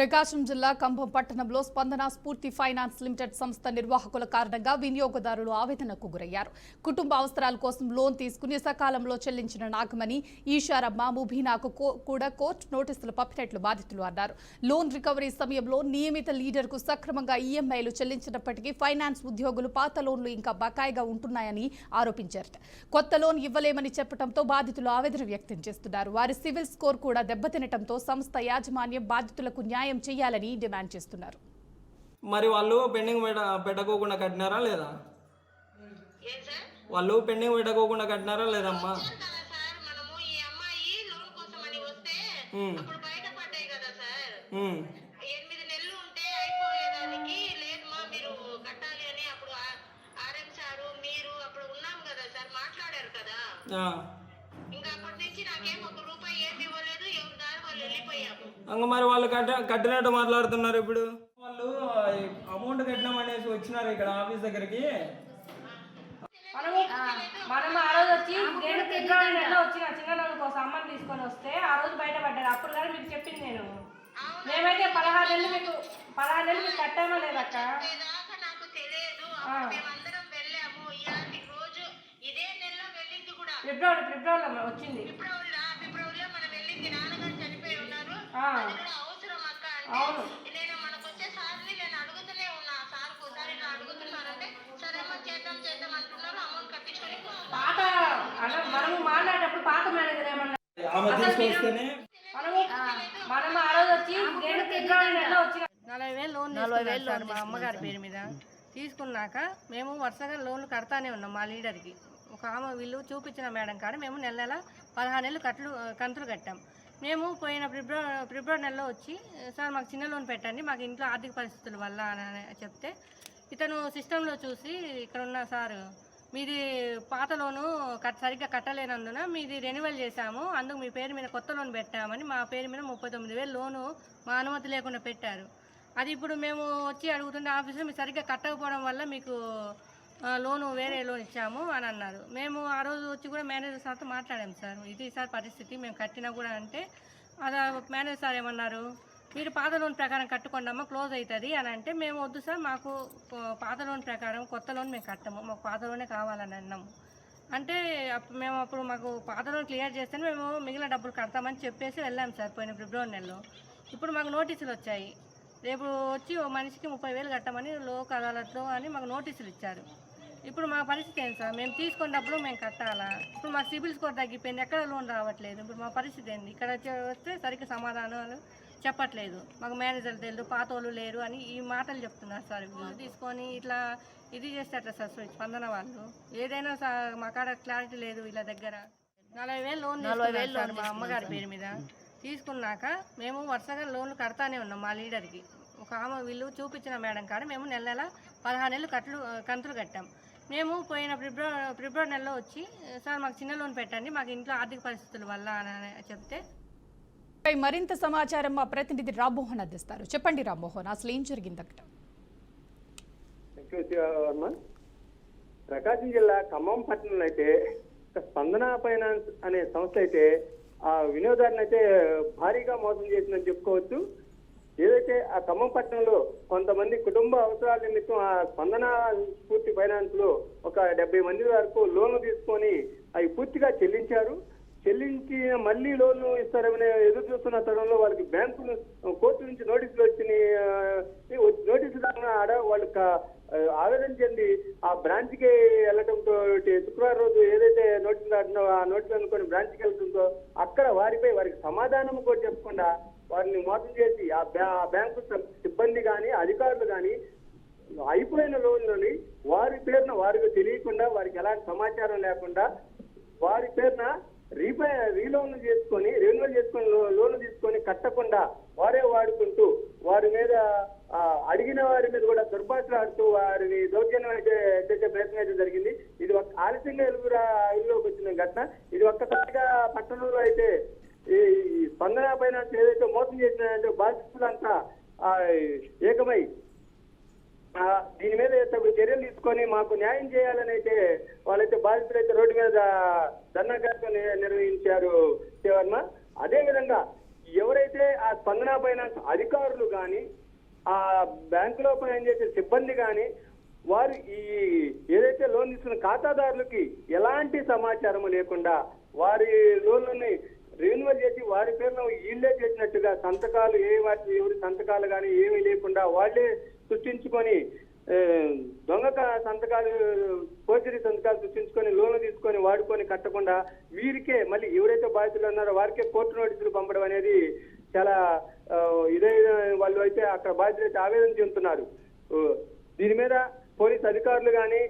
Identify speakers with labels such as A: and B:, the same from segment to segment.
A: ప్రకాశం జిల్లా కంభం పట్టణంలో స్పందన స్ఫూర్తి ఫైనాన్స్ లిమిటెడ్ సంస్థ నిర్వాహకుల కారణంగా వినియోగదారులు ఆవేదనకు గురయ్యారు. కుటుంబ అవసరాల కోసం లోన్ తీసుకుని సకాలంలో చెల్లించిన నాగమణి, ఈశారమ్మ, ముబీనాకు కూడా కోర్టు నోటీసులు పంపినట్లు బాధితులు అన్నారు. లోన్ రికవరీ సమయంలో నియమిత లీడర్కు సక్రమంగా ఈఎంఐలు చెల్లించినప్పటికీ ఫైనాన్స్ ఉద్యోగులు పాత లోన్లు ఇంకా బకాయిగా ఉంటున్నాయని ఆరోపించారు. కొత్త లోన్ ఇవ్వలేమని చెప్పడంతో బాధితులు ఆవేదన వ్యక్తం చేస్తున్నారు. వారి సివిల్ స్కోర్ కూడా దెబ్బతినడంతో సంస్థ యాజమాన్యం బాధితులకు న్యాయం చేయాలని డిమాండ్ చేస్తున్నారు.
B: మరి వాళ్ళు పెండింగ్ పెట్టకోకుండా కట్టినారా లేదా? వాళ్ళు పెండింగ్ పెట్టకోకుండా కట్టినారా లేదమ్మా? మరి వాళ్ళు కట్టినట్టు మాట్లాడుతున్నారు. ఇప్పుడు వాళ్ళు అమౌంట్ కట్టినామనేసి వచ్చినారు ఇక్కడ ఆఫీస్ దగ్గరికి.
C: మనం ఆ రోజు వచ్చి నేను ఫిబ్రవరి నెలలో వచ్చిన చిన్న లోన్ కోసం అమ్మని తీసుకొని వస్తే ఆ రోజు బయటపడ్డారు. అప్పుడు కానీ మీకు చెప్పింది నేను. మేమైతే 16 నెలలు మీకు కట్టామా లేదక్క? ఫిబ్రవరిలో వచ్చింది. అవును, పాత మనము మాట్లాడేటప్పుడు పాత మేనేజర్ ఏమన్నా మనం ఆ రోజు వచ్చి నేను ఫిబ్రవరి నెలలో వచ్చిన 40,000 లోన్ మా అమ్మగారి పేరు మీద తీసుకున్నాక మేము వరుసగా లోన్లు కడతానే ఉన్నాం. మా లీడర్కి ఒక ఆమె వీళ్ళు చూపించిన మేడం కాడ మేము నెల 16 నెలలు కంతులు కట్టాం. మేము పోయిన ఫిబ్రవరి నెలలో వచ్చి సార్ మాకు చిన్న లోన్ పెట్టండి, మాకు ఇంట్లో ఆర్థిక పరిస్థితుల వల్ల అని చెప్తే ఇతను సిస్టంలో చూసి ఇక్కడ ఉన్న సార్ మీది పాత లోను సరిగ్గా కట్టలేనందున మీది రెన్యువల్ చేశాము, అందుకు మీ పేరు మీద కొత్త లోన్ పెట్టామని మా పేరు మీద 39,000 లోను మా అనుమతి లేకుండా పెట్టారు. అది ఇప్పుడు మేము వచ్చి అడుగుతుంటే ఆఫీసులో మీరు సరిగ్గా కట్టకపోవడం వల్ల మీకు లోను వేరే లోన్ ఇచ్చాము అని అన్నారు. మేము ఆ రోజు వచ్చి కూడా మేనేజర్ సార్తో మాట్లాడాము. సార్ ఇది సార్ పరిస్థితి, మేము కట్టినా కూడా అంటే అది మేనేజర్ సార్ ఏమన్నారు, మీరు పాత లోన్ ప్రకారం కట్టుకోండమ్మా క్లోజ్ అవుతుంది అని అంటే మేము వద్దు సార్, మాకు పాత లోన్ ప్రకారం కొత్త లోన్ మేము కట్టము, మాకు పాత లోనే కావాలని అన్నాము. అంటే మేము అప్పుడు మాకు పాత లోన్ క్లియర్ చేస్తేనే మేము మిగిలిన డబ్బులు కడతామని చెప్పేసి వెళ్ళాము సార్ పోయిన ఫిబ్రవరి నెలలో. ఇప్పుడు మాకు నోటీసులు వచ్చాయి, రేపు వచ్చి ఓ మనిషికి 30,000 కట్టమని లోక్ అదాలత్లో అని మాకు నోటీసులు ఇచ్చారు. ఇప్పుడు మా పరిస్థితి ఏంటి సార్? మేము తీసుకున్న డబ్బులు మేము కట్టాలా? ఇప్పుడు మాకు సిబిల్ స్కోర్ తగ్గిపోయింది, ఎక్కడ లోన్ రావట్లేదు. ఇప్పుడు మా పరిస్థితి ఏంటి? ఇక్కడ వస్తే సరిగ్గా సమాధానాలు చెప్పట్లేదు, మాకు మేనేజర్లు తెలియదు, పాత వాళ్ళు లేరు అని ఈ మాటలు చెప్తున్నారు సార్. తీసుకొని ఇట్లా ఇది చేస్తారట సార్ స్పందన వాళ్ళు. ఏదైనా మా కాడ క్లారిటీ లేదు. వీళ్ళ దగ్గర 40,000 లోన్ మా అమ్మగారి పేరు మీద తీసుకున్నాక మేము వరుసగా లోన్లు కడతానే ఉన్నాం. మా లీడర్కి ఒక ఆమె వీళ్ళు చూపించిన మేడం కాడ మేము నెల 16 నెలలు కంతులు కట్టాం. మేము పోయిన ఫిబ్రవరి నెలలో వచ్చి సార్ మాకు చిన్న లోన్ పెట్టండి, మాకు ఇంట్లో ఆర్థిక పరిస్థితుల వల్ల అని చెప్తే
A: మరింత సమాచారం మా ప్రతినిధి రామ్మోహన్ అందిస్తారు. చెప్పండి రామ్మోహన్, అసలు ఏం జరిగింది అక్కడ?
D: ప్రకాశం జిల్లా ఖమ్మం పట్టణంలో అయితే స్పందన ఫైనాన్స్ అనే సంస్థ అయితే ఆ వినియోగదారుని అయితే భారీగా మోసం చేసిందని చెప్పుకోవచ్చు. ఏదైతే ఆ ఖమ్మం పట్టణంలో కొంతమంది కుటుంబ అవసరాల నిమిత్తం ఆ స్పందన స్ఫూర్తి ఫైనాన్స్ లో ఒక 70 మంది వరకు లోన్లు తీసుకొని అవి పూర్తిగా చెల్లించారు. చెల్లించి మళ్ళీ లోన్లు ఇస్తారని ఎదురు చూస్తున్న తరుణంలో వాళ్ళకి బ్యాంకు కోర్టు నుంచి నోటీసులు వచ్చినాయి. నోటీసులు ఆడ వాళ్ళకి ఆవేదన చెంది ఆ బ్రాంచ్ కి వెళ్ళటంతో శుక్రవారం రోజు ఏదైతే నోటీసులు ఆడినో ఆ నోటీసులు అనుకుని బ్రాంచ్ కి వెళ్ళడంతో అక్కడ వారికి సమాధానం కూడా చెప్పకుండా వారిని మోసం చేసి ఆ బ్యాంకు సిబ్బంది కానీ అధికారులు కానీ అయిపోయిన లోన్లని వారి పేరున వారికి తెలియకుండా, వారికి ఎలాంటి సమాచారం లేకుండా వారి పేరున రీలోన్ చేసుకొని రెన్యువల్ చేసుకొని లోన్లు తీసుకొని కట్టకుండా వారే వాడుకుంటూ వారి మీద అడిగిన వారి మీద కూడా దుర్భాషలాడుతూ వారిని దౌర్జన్యం అయితే చేసే ప్రయత్నం అయితే జరిగింది. ఇది ఒక ఆలస్యంగా ఇల్లులోకి వచ్చిన ఘటన. ఇది ఒక్కసారిగా పట్టణంలో అయితే ఈ స్పందన ఫైనాన్స్ ఏదైతే మోసం చేసినాయంటే బాధితులంతా ఏకమై దీని మీద తగు చర్యలు తీసుకొని మాకు న్యాయం చేయాలని అయితే వాళ్ళైతే బాధితులైతే రోడ్డు మీద ధర్నా కార్యక్రమం నిర్వహించారు శివర్మ. అదేవిధంగా ఎవరైతే ఆ స్పందన ఫైనాన్స్ అధికారులు కానీ ఆ బ్యాంకులో పనిచేసే సిబ్బంది కానీ వారు ఈ ఏదైతే లోన్ తీసుకున్న ఖాతాదారులకి ఎలాంటి సమాచారం లేకుండా వారి లోన్లని రెన్యువల్ చేసి వారి పేరులో వీళ్ళే చేసినట్టుగా సంతకాలు ఎవరి సంతకాలు కానీ ఏమీ లేకుండా వాళ్ళే సృష్టించుకొని దొంగ సంతకాలు ఫోర్జరీ సంతకాలు సృష్టించుకొని లోన్లు తీసుకొని వాడుకొని కట్టకుండా వీరికే మళ్ళీ ఎవరైతే బాధితులు ఉన్నారో వారికే కోర్టు నోటీసులు పంపడం అనేది చాలా ఇదే వాళ్ళు అయితే అక్కడ బాధితులు అయితే ఆవేదన చెందుతున్నారు. దీని మీద పోలీస్ అధికారులు కానీ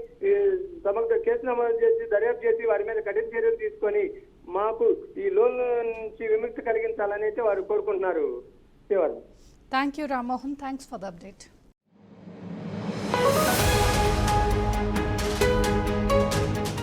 D: సమగ్ర కేసు నమోదు చేసి దర్యాప్తు చేసి వారి మీద కఠిన చర్యలు తీసుకొని మాకు ఈ లోన్ నుంచి విముక్తి కలిగించాలని అయితే వారు కోరుకుంటున్నారు.
A: Thank you Rammohan, thanks for the update.